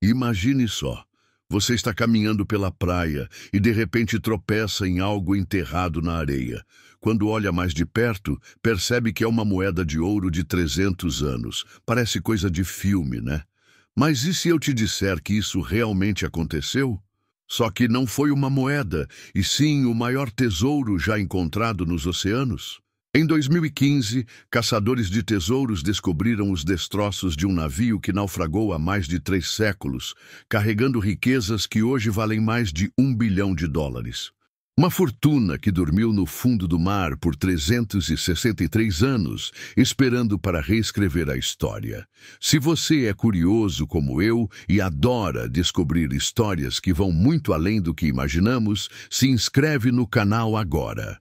Imagine só. Você está caminhando pela praia e de repente tropeça em algo enterrado na areia. Quando olha mais de perto, percebe que é uma moeda de ouro de 300 anos. Parece coisa de filme, né? Mas e se eu te disser que isso realmente aconteceu? Só que não foi uma moeda, e sim o maior tesouro já encontrado nos oceanos. Em 2015, caçadores de tesouros descobriram os destroços de um navio que naufragou há mais de 3 séculos, carregando riquezas que hoje valem mais de US$ 1 bilhão. Uma fortuna que dormiu no fundo do mar por 363 anos, esperando para reescrever a história. Se você é curioso como eu e adora descobrir histórias que vão muito além do que imaginamos, se inscreve no canal agora.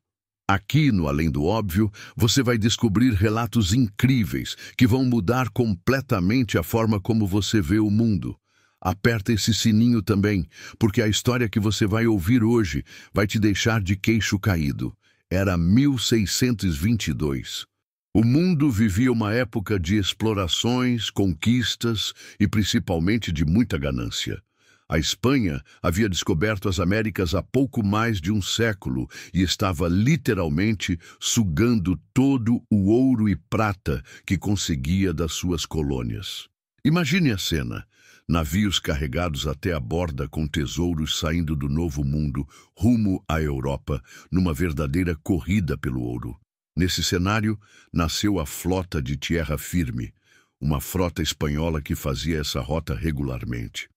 Aqui no Além do Óbvio, você vai descobrir relatos incríveis que vão mudar completamente a forma como você vê o mundo. Aperta esse sininho também, porque a história que você vai ouvir hoje vai te deixar de queixo caído. Era 1622. O mundo vivia uma época de explorações, conquistas e principalmente de muita ganância. A Espanha havia descoberto as Américas há pouco mais de um século e estava literalmente sugando todo o ouro e prata que conseguia das suas colônias. Imagine a cena: navios carregados até a borda com tesouros saindo do Novo Mundo rumo à Europa, numa verdadeira corrida pelo ouro. Nesse cenário, nasceu a Frota de Tierra Firme, uma frota espanhola que fazia essa rota regularmente.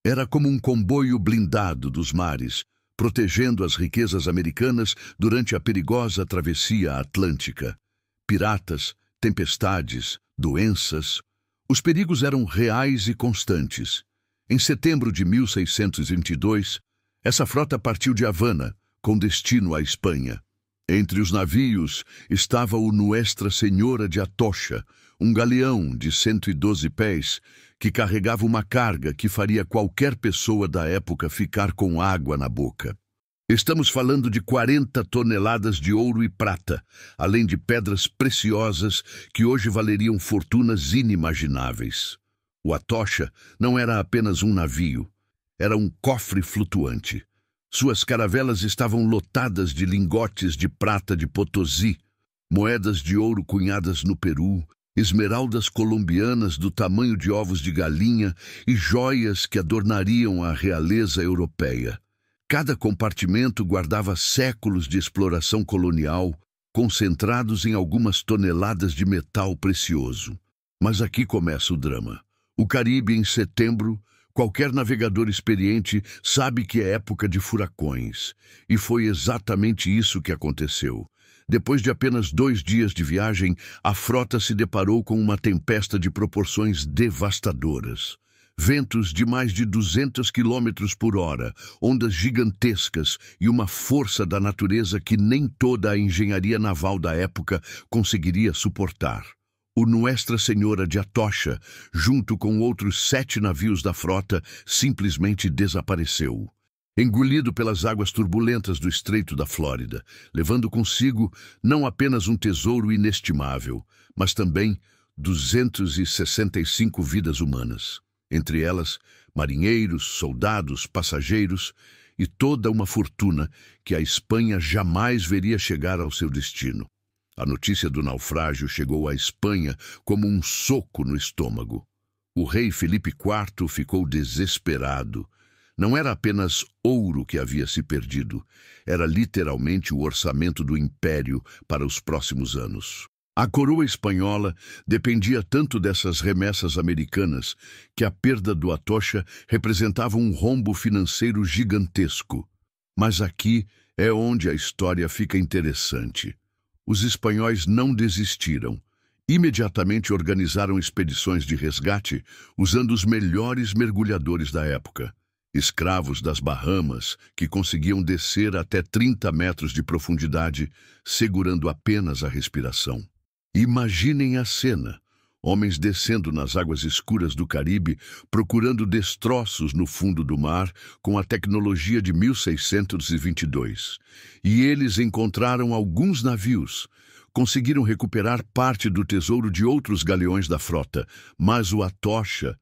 Era como um comboio blindado dos mares, protegendo as riquezas americanas durante a perigosa travessia atlântica. Piratas, tempestades, doenças. Os perigos eram reais e constantes. Em setembro de 1622, essa frota partiu de Havana, com destino à Espanha. Entre os navios estava o Nuestra Senhora de Atocha, um galeão de 112 pés que carregava uma carga que faria qualquer pessoa da época ficar com água na boca. Estamos falando de 40 toneladas de ouro e prata, além de pedras preciosas que hoje valeriam fortunas inimagináveis. O Atocha não era apenas um navio, era um cofre flutuante. Suas caravelas estavam lotadas de lingotes de prata de Potosí, moedas de ouro cunhadas no Peru, esmeraldas colombianas do tamanho de ovos de galinha e joias que adornariam a realeza europeia. Cada compartimento guardava séculos de exploração colonial, concentrados em algumas toneladas de metal precioso. Mas aqui começa o drama. O Caribe, em setembro, qualquer navegador experiente sabe que é época de furacões. E foi exatamente isso que aconteceu. Depois de apenas 2 dias de viagem, a frota se deparou com uma tempesta de proporções devastadoras. Ventos de mais de 200 quilômetros por hora, ondas gigantescas e uma força da natureza que nem toda a engenharia naval da época conseguiria suportar. O Nuestra Senhora de Atocha, junto com outros 7 navios da frota, simplesmente desapareceu. Engolido pelas águas turbulentas do Estreito da Flórida, levando consigo não apenas um tesouro inestimável, mas também 265 vidas humanas. Entre elas, marinheiros, soldados, passageiros e toda uma fortuna que a Espanha jamais veria chegar ao seu destino. A notícia do naufrágio chegou à Espanha como um soco no estômago. O rei Felipe IV ficou desesperado. Não era apenas ouro que havia se perdido, era literalmente o orçamento do império para os próximos anos. A coroa espanhola dependia tanto dessas remessas americanas que a perda do Atocha representava um rombo financeiro gigantesco. Mas aqui é onde a história fica interessante. Os espanhóis não desistiram. Imediatamente organizaram expedições de resgate usando os melhores mergulhadores da época. Escravos das Bahamas que conseguiam descer até 30 metros de profundidade, segurando apenas a respiração. Imaginem a cena: homens descendo nas águas escuras do Caribe, procurando destroços no fundo do mar com a tecnologia de 1622. E eles encontraram alguns navios. Conseguiram recuperar parte do tesouro de outros galeões da frota, mas o Atocha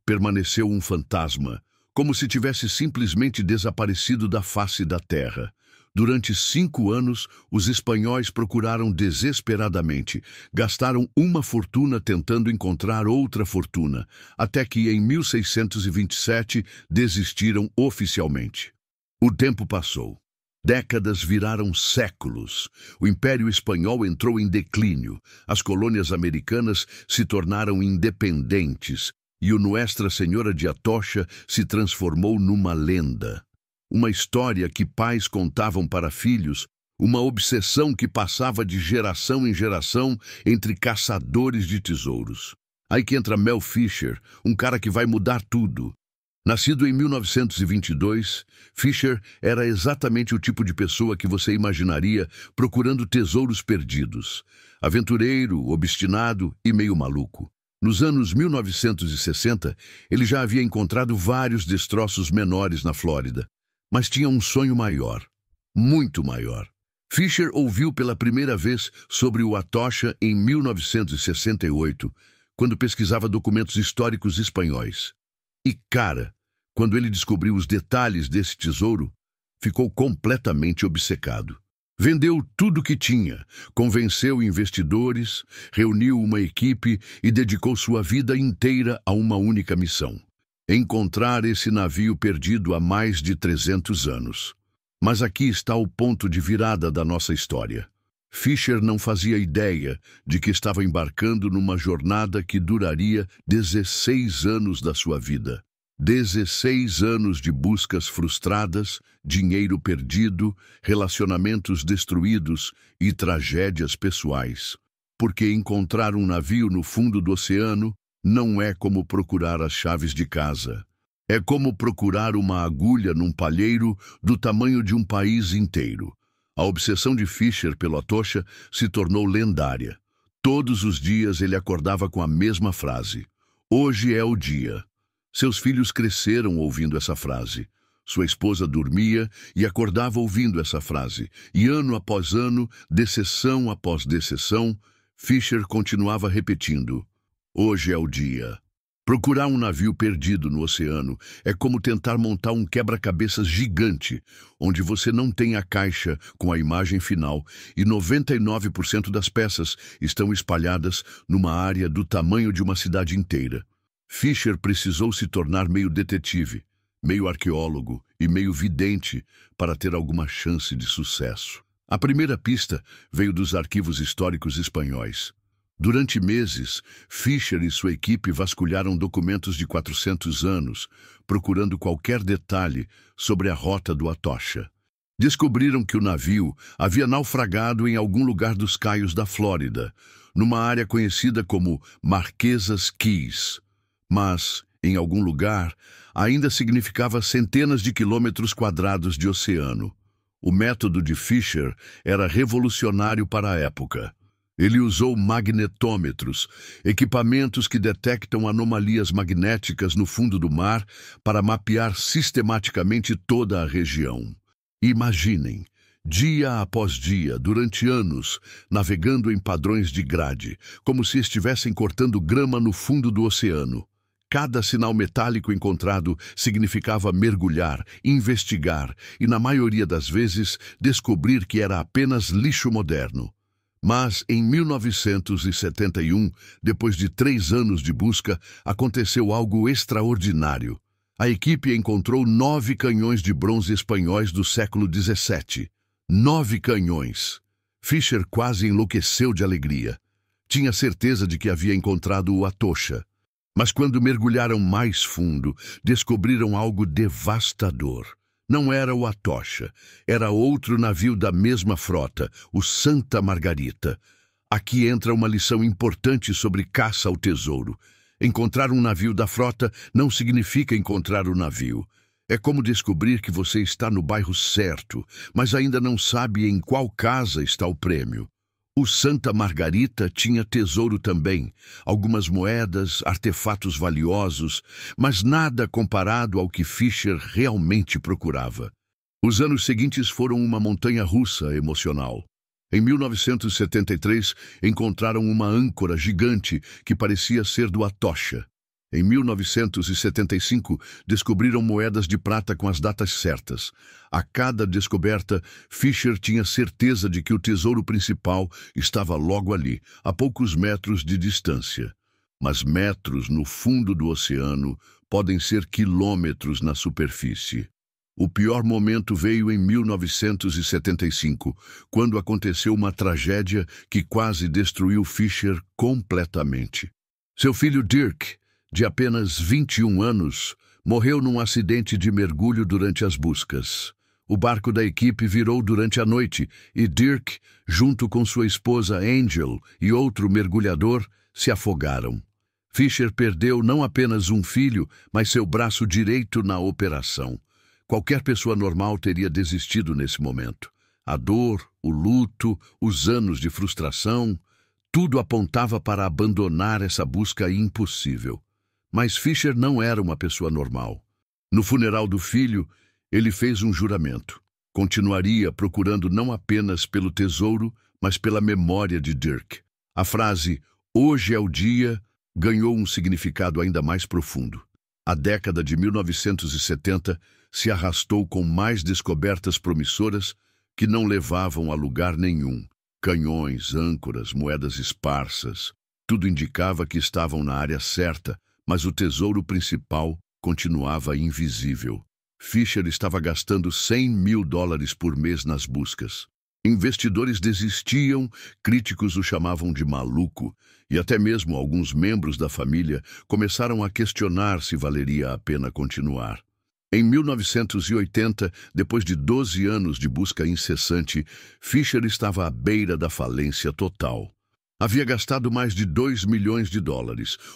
permaneceu um fantasma, como se tivesse simplesmente desaparecido da face da terra. Durante 5 anos, os espanhóis procuraram desesperadamente. Gastaram uma fortuna tentando encontrar outra fortuna, até que em 1627 desistiram oficialmente. O tempo passou. Décadas viraram séculos. O Império Espanhol entrou em declínio. As colônias americanas se tornaram independentes e o Nuestra Senhora de Atocha se transformou numa lenda. Uma história que pais contavam para filhos, uma obsessão que passava de geração em geração entre caçadores de tesouros. Aí que entra Mel Fisher, um cara que vai mudar tudo. Nascido em 1922, Fisher era exatamente o tipo de pessoa que você imaginaria procurando tesouros perdidos. Aventureiro, obstinado e meio maluco. Nos anos 1960, ele já havia encontrado vários destroços menores na Flórida, mas tinha um sonho maior, muito maior. Fisher ouviu pela primeira vez sobre o Atocha em 1968, quando pesquisava documentos históricos espanhóis. E, cara, quando ele descobriu os detalhes desse tesouro, ficou completamente obcecado. Vendeu tudo o que tinha, convenceu investidores, reuniu uma equipe e dedicou sua vida inteira a uma única missão: encontrar esse navio perdido há mais de 300 anos. Mas aqui está o ponto de virada da nossa história. Fisher não fazia ideia de que estava embarcando numa jornada que duraria 16 anos da sua vida. 16 anos de buscas frustradas, dinheiro perdido, relacionamentos destruídos e tragédias pessoais. Porque encontrar um navio no fundo do oceano não é como procurar as chaves de casa. É como procurar uma agulha num palheiro do tamanho de um país inteiro. A obsessão de Fisher pelo Atocha se tornou lendária. Todos os dias ele acordava com a mesma frase: "Hoje é o dia." Seus filhos cresceram ouvindo essa frase. Sua esposa dormia e acordava ouvindo essa frase. E ano após ano, decepção após decepção, Fisher continuava repetindo: "Hoje é o dia." Procurar um navio perdido no oceano é como tentar montar um quebra-cabeças gigante, onde você não tem a caixa com a imagem final e 99% das peças estão espalhadas numa área do tamanho de uma cidade inteira. Fisher precisou se tornar meio detetive, meio arqueólogo e meio vidente para ter alguma chance de sucesso. A primeira pista veio dos arquivos históricos espanhóis. Durante meses, Fisher e sua equipe vasculharam documentos de 400 anos, procurando qualquer detalhe sobre a rota do Atocha. Descobriram que o navio havia naufragado em algum lugar dos caios da Flórida, numa área conhecida como Marquesas Keys. Mas, em algum lugar, ainda significava centenas de quilômetros quadrados de oceano. O método de Fisher era revolucionário para a época. Ele usou magnetômetros, equipamentos que detectam anomalias magnéticas no fundo do mar para mapear sistematicamente toda a região. Imaginem, dia após dia, durante anos, navegando em padrões de grade, como se estivessem cortando grama no fundo do oceano. Cada sinal metálico encontrado significava mergulhar, investigar e, na maioria das vezes, descobrir que era apenas lixo moderno. Mas, em 1971, depois de 3 anos de busca, aconteceu algo extraordinário. A equipe encontrou 9 canhões de bronze espanhóis do século XVII. 9 canhões! Fisher quase enlouqueceu de alegria. Tinha certeza de que havia encontrado o Atocha. Mas quando mergulharam mais fundo, descobriram algo devastador. Não era o Atocha, era outro navio da mesma frota, o Santa Margarita. Aqui entra uma lição importante sobre caça ao tesouro. Encontrar um navio da frota não significa encontrar o navio. É como descobrir que você está no bairro certo, mas ainda não sabe em qual casa está o prêmio. O Santa Margarita tinha tesouro também, algumas moedas, artefatos valiosos, mas nada comparado ao que Fisher realmente procurava. Os anos seguintes foram uma montanha-russa emocional. Em 1973, encontraram uma âncora gigante que parecia ser do Atocha. Em 1975, descobriram moedas de prata com as datas certas. A cada descoberta, Fisher tinha certeza de que o tesouro principal estava logo ali, a poucos metros de distância. Mas metros no fundo do oceano podem ser quilômetros na superfície. O pior momento veio em 1975, quando aconteceu uma tragédia que quase destruiu Fisher completamente. Seu filho Dirk, de apenas 21 anos, morreu num acidente de mergulho durante as buscas. O barco da equipe virou durante a noite e Dirk, junto com sua esposa Angel e outro mergulhador, se afogaram. Fisher perdeu não apenas um filho, mas seu braço direito na operação. Qualquer pessoa normal teria desistido nesse momento. A dor, o luto, os anos de frustração, tudo apontava para abandonar essa busca impossível. Mas Fisher não era uma pessoa normal. No funeral do filho, ele fez um juramento. Continuaria procurando não apenas pelo tesouro, mas pela memória de Dirk. A frase, "Hoje é o dia", ganhou um significado ainda mais profundo. A década de 1970 se arrastou com mais descobertas promissoras que não levavam a lugar nenhum. Canhões, âncoras, moedas esparsas, tudo indicava que estavam na área certa, mas o tesouro principal continuava invisível. Fisher estava gastando $100 mil por mês nas buscas. Investidores desistiam, críticos o chamavam de maluco, e até mesmo alguns membros da família começaram a questionar se valeria a pena continuar. Em 1980, depois de 12 anos de busca incessante, Fisher estava à beira da falência total. Havia gastado mais de $2 milhões,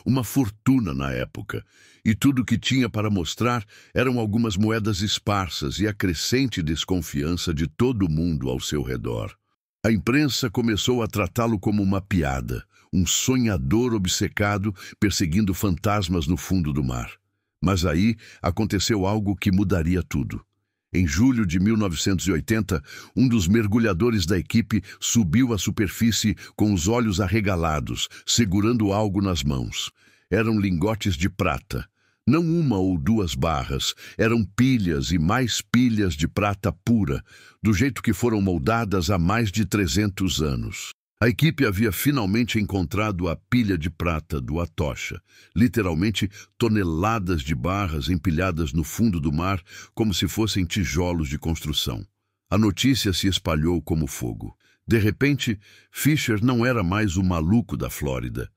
uma fortuna na época, e tudo o que tinha para mostrar eram algumas moedas esparsas e a crescente desconfiança de todo mundo ao seu redor. A imprensa começou a tratá-lo como uma piada, um sonhador obcecado perseguindo fantasmas no fundo do mar. Mas aí aconteceu algo que mudaria tudo. Em julho de 1980, um dos mergulhadores da equipe subiu à superfície com os olhos arregalados, segurando algo nas mãos. Eram lingotes de prata. Não uma ou duas barras, eram pilhas e mais pilhas de prata pura, do jeito que foram moldadas há mais de 300 anos. A equipe havia finalmente encontrado a pilha de prata do Atocha, literalmente toneladas de barras empilhadas no fundo do mar como se fossem tijolos de construção. A notícia se espalhou como fogo. De repente, Fisher não era mais o maluco da Flórida.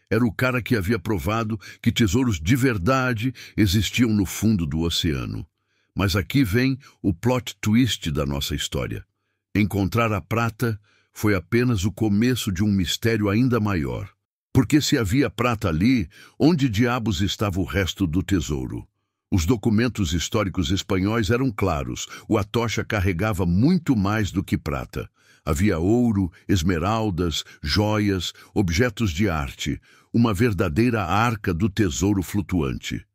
Era o cara que havia provado que tesouros de verdade existiam no fundo do oceano. Mas aqui vem o plot twist da nossa história. Encontrar a prata foi apenas o começo de um mistério ainda maior. Porque se havia prata ali, onde diabos estava o resto do tesouro? Os documentos históricos espanhóis eram claros. O Atocha carregava muito mais do que prata. Havia ouro, esmeraldas, joias, objetos de arte, uma verdadeira arca do tesouro flutuante.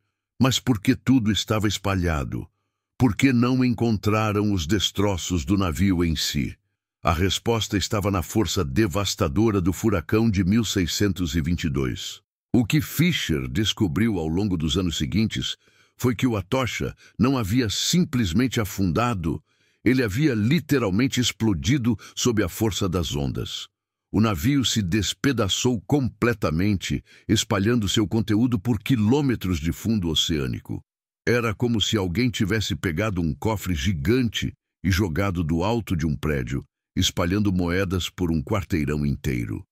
Mas por que tudo estava espalhado? Por que não encontraram os destroços do navio em si? A resposta estava na força devastadora do furacão de 1622. O que Fisher descobriu ao longo dos anos seguintes foi que o Atocha não havia simplesmente afundado, ele havia literalmente explodido sob a força das ondas. O navio se despedaçou completamente, espalhando seu conteúdo por quilômetros de fundo oceânico. Era como se alguém tivesse pegado um cofre gigante e jogado do alto de um prédio, espalhando moedas por um quarteirão inteiro.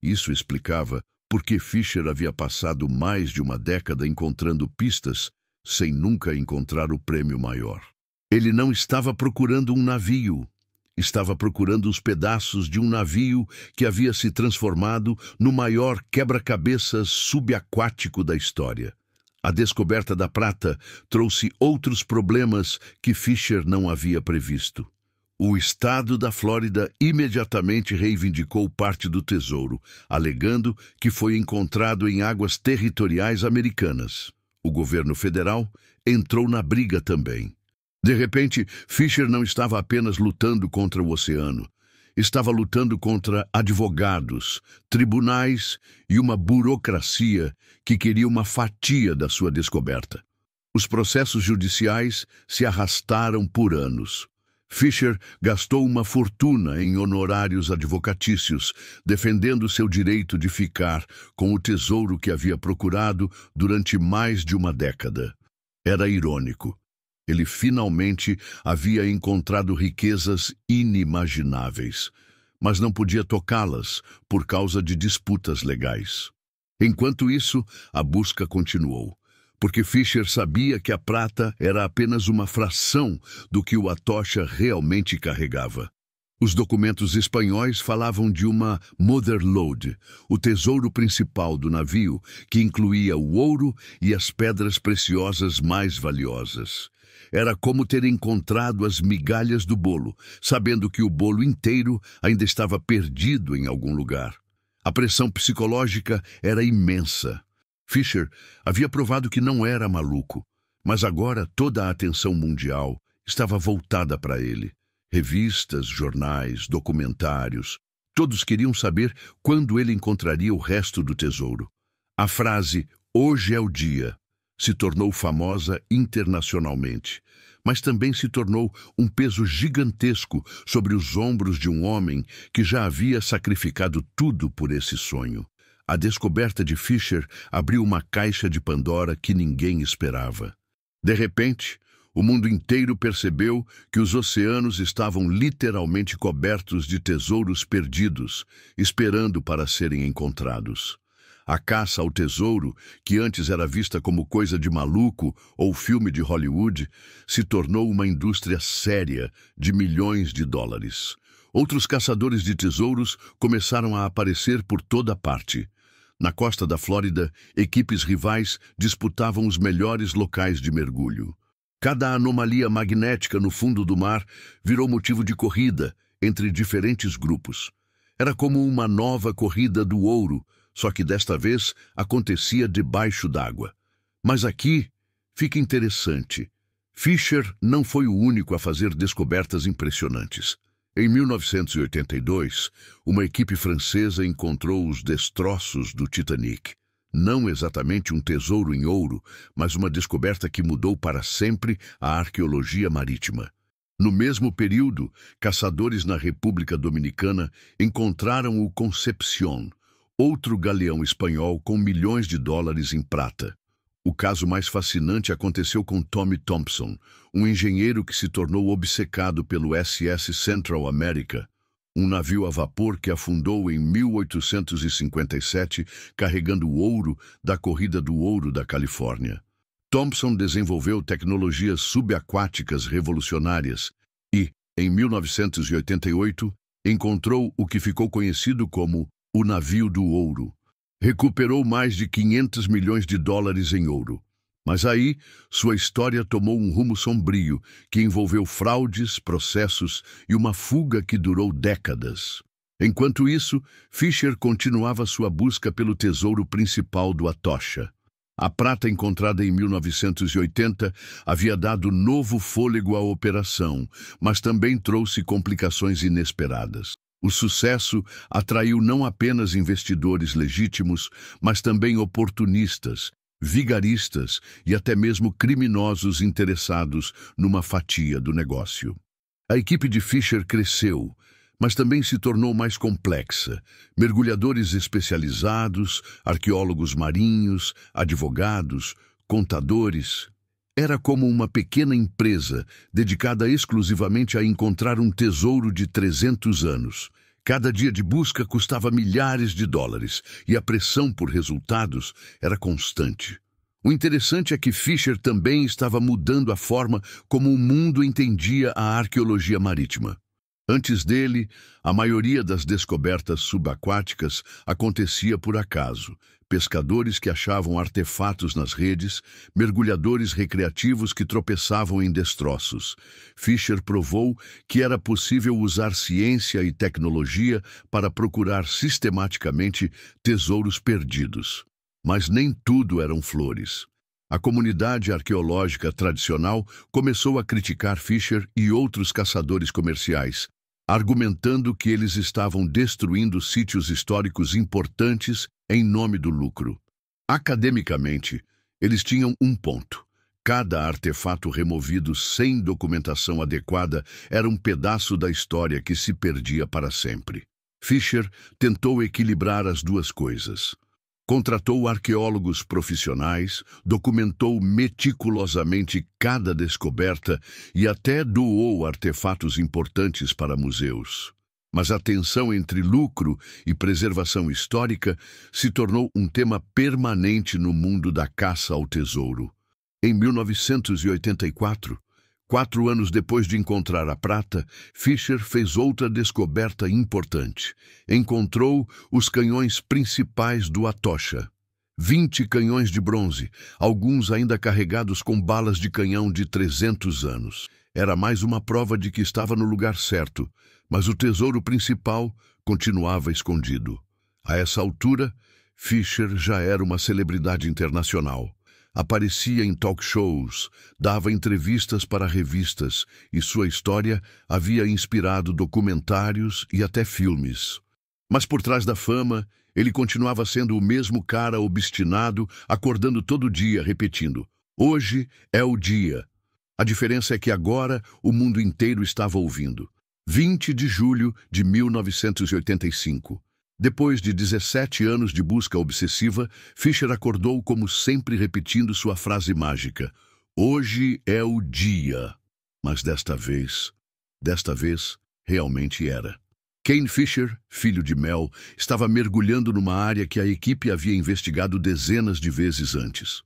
Isso explicava por que Fisher havia passado mais de uma década encontrando pistas sem nunca encontrar o prêmio maior. Ele não estava procurando um navio. Estava procurando os pedaços de um navio que havia se transformado no maior quebra-cabeças subaquático da história. A descoberta da prata trouxe outros problemas que Fisher não havia previsto. O estado da Flórida imediatamente reivindicou parte do tesouro, alegando que foi encontrado em águas territoriais americanas. O governo federal entrou na briga também. De repente, Fisher não estava apenas lutando contra o oceano. estava lutando contra advogados, tribunais e uma burocracia que queria uma fatia da sua descoberta. Os processos judiciais se arrastaram por anos. Fisher gastou uma fortuna em honorários advocatícios, defendendo seu direito de ficar com o tesouro que havia procurado durante mais de uma década. Era irônico. Ele finalmente havia encontrado riquezas inimagináveis, mas não podia tocá-las por causa de disputas legais. Enquanto isso, a busca continuou, porque Fisher sabia que a prata era apenas uma fração do que o Atocha realmente carregava. Os documentos espanhóis falavam de uma mother lode, o tesouro principal do navio, que incluía o ouro e as pedras preciosas mais valiosas. Era como ter encontrado as migalhas do bolo, sabendo que o bolo inteiro ainda estava perdido em algum lugar. A pressão psicológica era imensa. Fisher havia provado que não era maluco, mas agora toda a atenção mundial estava voltada para ele. Revistas, jornais, documentários, todos queriam saber quando ele encontraria o resto do tesouro. A frase "hoje é o dia" se tornou famosa internacionalmente, mas também se tornou um peso gigantesco sobre os ombros de um homem que já havia sacrificado tudo por esse sonho. A descoberta de Fisher abriu uma caixa de Pandora que ninguém esperava. De repente, o mundo inteiro percebeu que os oceanos estavam literalmente cobertos de tesouros perdidos, esperando para serem encontrados. A caça ao tesouro, que antes era vista como coisa de maluco ou filme de Hollywood, se tornou uma indústria séria de milhões de dólares. Outros caçadores de tesouros começaram a aparecer por toda parte. Na costa da Flórida, equipes rivais disputavam os melhores locais de mergulho. Cada anomalia magnética no fundo do mar virou motivo de corrida entre diferentes grupos. Era como uma nova corrida do ouro, só que desta vez acontecia debaixo d'água. Mas aqui fica interessante. Fisher não foi o único a fazer descobertas impressionantes. Em 1982, uma equipe francesa encontrou os destroços do Titanic. Não exatamente um tesouro em ouro, mas uma descoberta que mudou para sempre a arqueologia marítima. No mesmo período, caçadores na República Dominicana encontraram o Concepción, outro galeão espanhol com milhões de dólares em prata. O caso mais fascinante aconteceu com Tommy Thompson, um engenheiro que se tornou obcecado pelo SS Central America, um navio a vapor que afundou em 1857, carregando o ouro da Corrida do Ouro da Califórnia. Thompson desenvolveu tecnologias subaquáticas revolucionárias e, em 1988, encontrou o que ficou conhecido como o Navio do Ouro. Recuperou mais de 500 milhões de dólares em ouro. Mas aí, sua história tomou um rumo sombrio, que envolveu fraudes, processos e uma fuga que durou décadas. Enquanto isso, Fisher continuava sua busca pelo tesouro principal do Atocha. A prata encontrada em 1980 havia dado novo fôlego à operação, mas também trouxe complicações inesperadas. O sucesso atraiu não apenas investidores legítimos, mas também oportunistas, vigaristas e até mesmo criminosos interessados numa fatia do negócio. A equipe de Fisher cresceu, mas também se tornou mais complexa. Mergulhadores especializados, arqueólogos marinhos, advogados, contadores. Era como uma pequena empresa dedicada exclusivamente a encontrar um tesouro de 300 anos. Cada dia de busca custava milhares de dólares e a pressão por resultados era constante. O interessante é que Fisher também estava mudando a forma como o mundo entendia a arqueologia marítima. Antes dele, a maioria das descobertas subaquáticas acontecia por acaso. Pescadores que achavam artefatos nas redes, mergulhadores recreativos que tropeçavam em destroços. Fisher provou que era possível usar ciência e tecnologia para procurar sistematicamente tesouros perdidos. Mas nem tudo eram flores. A comunidade arqueológica tradicional começou a criticar Fisher e outros caçadores comerciais. argumentando que eles estavam destruindo sítios históricos importantes em nome do lucro. Academicamente, eles tinham um ponto. Cada artefato removido sem documentação adequada era um pedaço da história que se perdia para sempre. Fisher tentou equilibrar as duas coisas. Contratou arqueólogos profissionais, documentou meticulosamente cada descoberta e até doou artefatos importantes para museus. Mas a tensão entre lucro e preservação histórica se tornou um tema permanente no mundo da caça ao tesouro. Em 1984, 4 anos depois de encontrar a prata, Fisher fez outra descoberta importante. Encontrou os canhões principais do Atocha. 20 canhões de bronze, alguns ainda carregados com balas de canhão de 300 anos. Era mais uma prova de que estava no lugar certo, mas o tesouro principal continuava escondido. A essa altura, Fisher já era uma celebridade internacional. Aparecia em talk shows, dava entrevistas para revistas e sua história havia inspirado documentários e até filmes. Mas por trás da fama, ele continuava sendo o mesmo cara obstinado, acordando todo dia, repetindo: "Hoje é o dia." A diferença é que agora o mundo inteiro estava ouvindo. 20 de julho de 1985. Depois de 17 anos de busca obsessiva, Fisher acordou como sempre repetindo sua frase mágica: "Hoje é o dia." Mas desta vez, realmente era. Kane Fisher, filho de Mel, estava mergulhando numa área que a equipe havia investigado dezenas de vezes antes.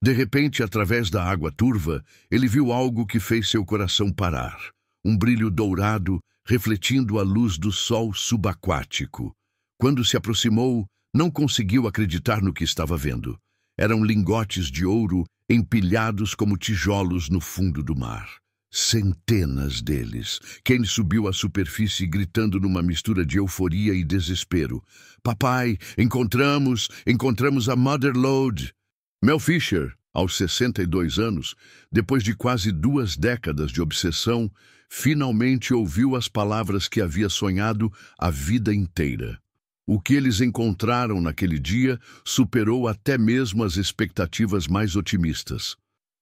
De repente, através da água turva, ele viu algo que fez seu coração parar. Um brilho dourado refletindo a luz do sol subaquático. Quando se aproximou, não conseguiu acreditar no que estava vendo. Eram lingotes de ouro empilhados como tijolos no fundo do mar. Centenas deles. Kane subiu à superfície gritando numa mistura de euforia e desespero: "Papai, encontramos a Mother Lode!" Mel Fisher, aos 62 anos, depois de quase 2 décadas de obsessão, finalmente ouviu as palavras que havia sonhado a vida inteira. O que eles encontraram naquele dia superou até mesmo as expectativas mais otimistas.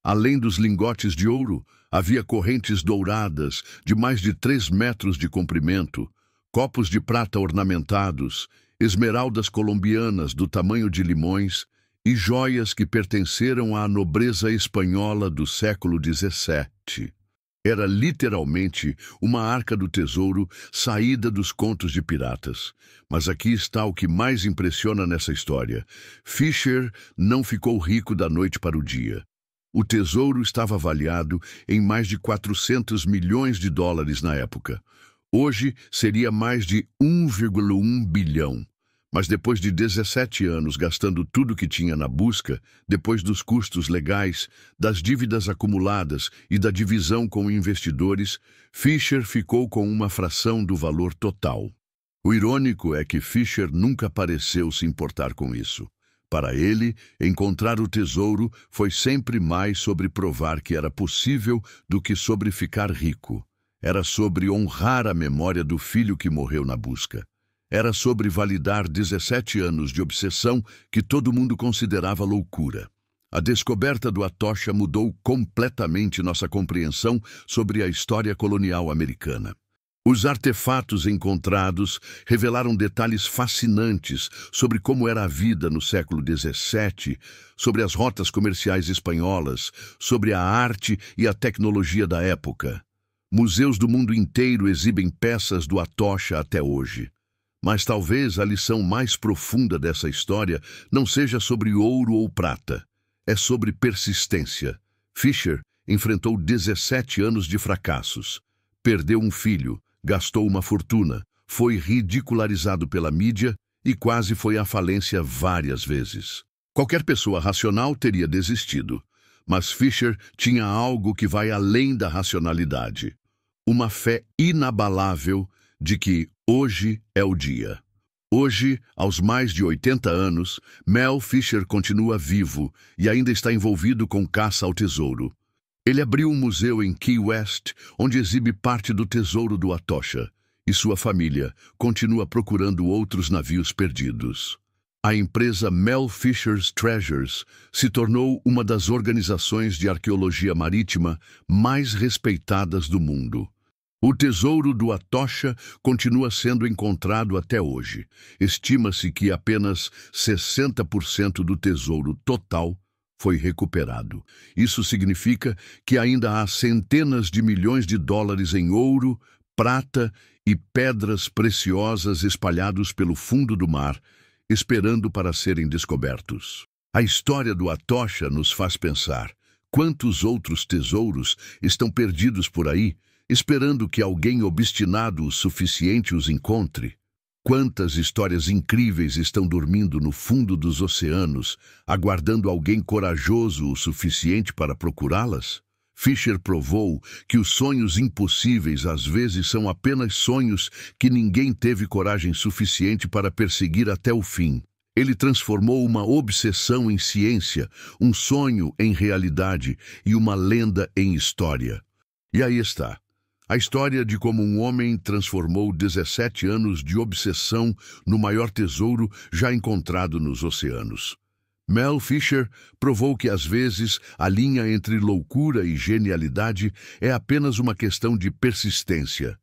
Além dos lingotes de ouro, havia correntes douradas de mais de 3 metros de comprimento, copos de prata ornamentados, esmeraldas colombianas do tamanho de limões e joias que pertenceram à nobreza espanhola do século XVII. Era literalmente uma arca do tesouro saída dos contos de piratas. Mas aqui está o que mais impressiona nessa história. Fisher não ficou rico da noite para o dia. O tesouro estava avaliado em mais de 400 milhões de dólares na época. Hoje seria mais de 1,1 bilhão. Mas depois de 17 anos gastando tudo que tinha na busca, depois dos custos legais, das dívidas acumuladas e da divisão com investidores, Fisher ficou com uma fração do valor total. O irônico é que Fisher nunca pareceu se importar com isso. Para ele, encontrar o tesouro foi sempre mais sobre provar que era possível do que sobre ficar rico. Era sobre honrar a memória do filho que morreu na busca. Era sobre validar 17 anos de obsessão que todo mundo considerava loucura. A descoberta do Atocha mudou completamente nossa compreensão sobre a história colonial americana. Os artefatos encontrados revelaram detalhes fascinantes sobre como era a vida no século XVII, sobre as rotas comerciais espanholas, sobre a arte e a tecnologia da época. Museus do mundo inteiro exibem peças do Atocha até hoje. Mas talvez a lição mais profunda dessa história não seja sobre ouro ou prata. É sobre persistência. Fisher enfrentou 17 anos de fracassos. Perdeu um filho, gastou uma fortuna, foi ridicularizado pela mídia e quase foi à falência várias vezes. Qualquer pessoa racional teria desistido. Mas Fisher tinha algo que vai além da racionalidade. Uma fé inabalável de que hoje é o dia. Hoje, aos mais de 80 anos, Mel Fisher continua vivo e ainda está envolvido com caça ao tesouro. Ele abriu um museu em Key West, onde exibe parte do tesouro do Atocha. e sua família continua procurando outros navios perdidos. A empresa Mel Fisher's Treasures se tornou uma das organizações de arqueologia marítima mais respeitadas do mundo. O tesouro do Atocha continua sendo encontrado até hoje. Estima-se que apenas 60% do tesouro total foi recuperado. Isso significa que ainda há centenas de milhões de dólares em ouro, prata e pedras preciosas espalhados pelo fundo do mar, esperando para serem descobertos. A história do Atocha nos faz pensar: quantos outros tesouros estão perdidos por aí, esperando que alguém obstinado o suficiente os encontre? Quantas histórias incríveis estão dormindo no fundo dos oceanos, aguardando alguém corajoso o suficiente para procurá-las? Fisher provou que os sonhos impossíveis às vezes são apenas sonhos que ninguém teve coragem suficiente para perseguir até o fim. Ele transformou uma obsessão em ciência, um sonho em realidade e uma lenda em história. E aí está. A história de como um homem transformou 17 anos de obsessão no maior tesouro já encontrado nos oceanos. Mel Fisher provou que, às vezes, a linha entre loucura e genialidade é apenas uma questão de persistência.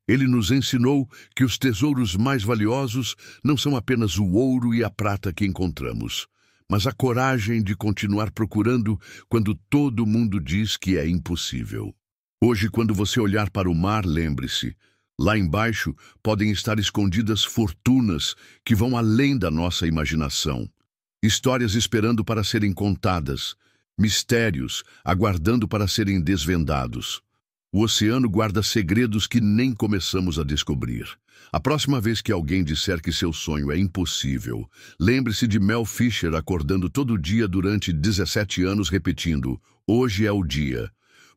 Ele nos ensinou que os tesouros mais valiosos não são apenas o ouro e a prata que encontramos, mas a coragem de continuar procurando quando todo mundo diz que é impossível. Hoje, quando você olhar para o mar, lembre-se, lá embaixo podem estar escondidas fortunas que vão além da nossa imaginação. Histórias esperando para serem contadas, mistérios aguardando para serem desvendados. O oceano guarda segredos que nem começamos a descobrir. A próxima vez que alguém disser que seu sonho é impossível, lembre-se de Mel Fisher acordando todo dia durante 17 anos repetindo: hoje é o dia.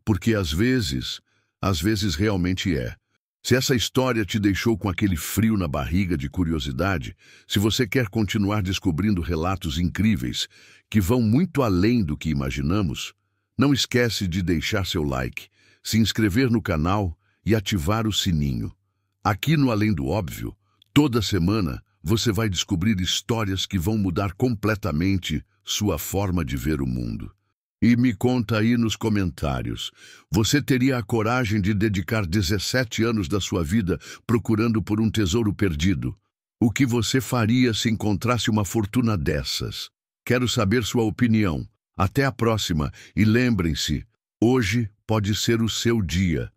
Porque às vezes realmente é. Se essa história te deixou com aquele frio na barriga de curiosidade, se você quer continuar descobrindo relatos incríveis que vão muito além do que imaginamos, não esquece de deixar seu like, se inscrever no canal e ativar o sininho. Aqui no Além do Óbvio, toda semana você vai descobrir histórias que vão mudar completamente sua forma de ver o mundo. E me conta aí nos comentários, você teria a coragem de dedicar 17 anos da sua vida procurando por um tesouro perdido? O que você faria se encontrasse uma fortuna dessas? Quero saber sua opinião. Até a próxima e lembrem-se, hoje pode ser o seu dia.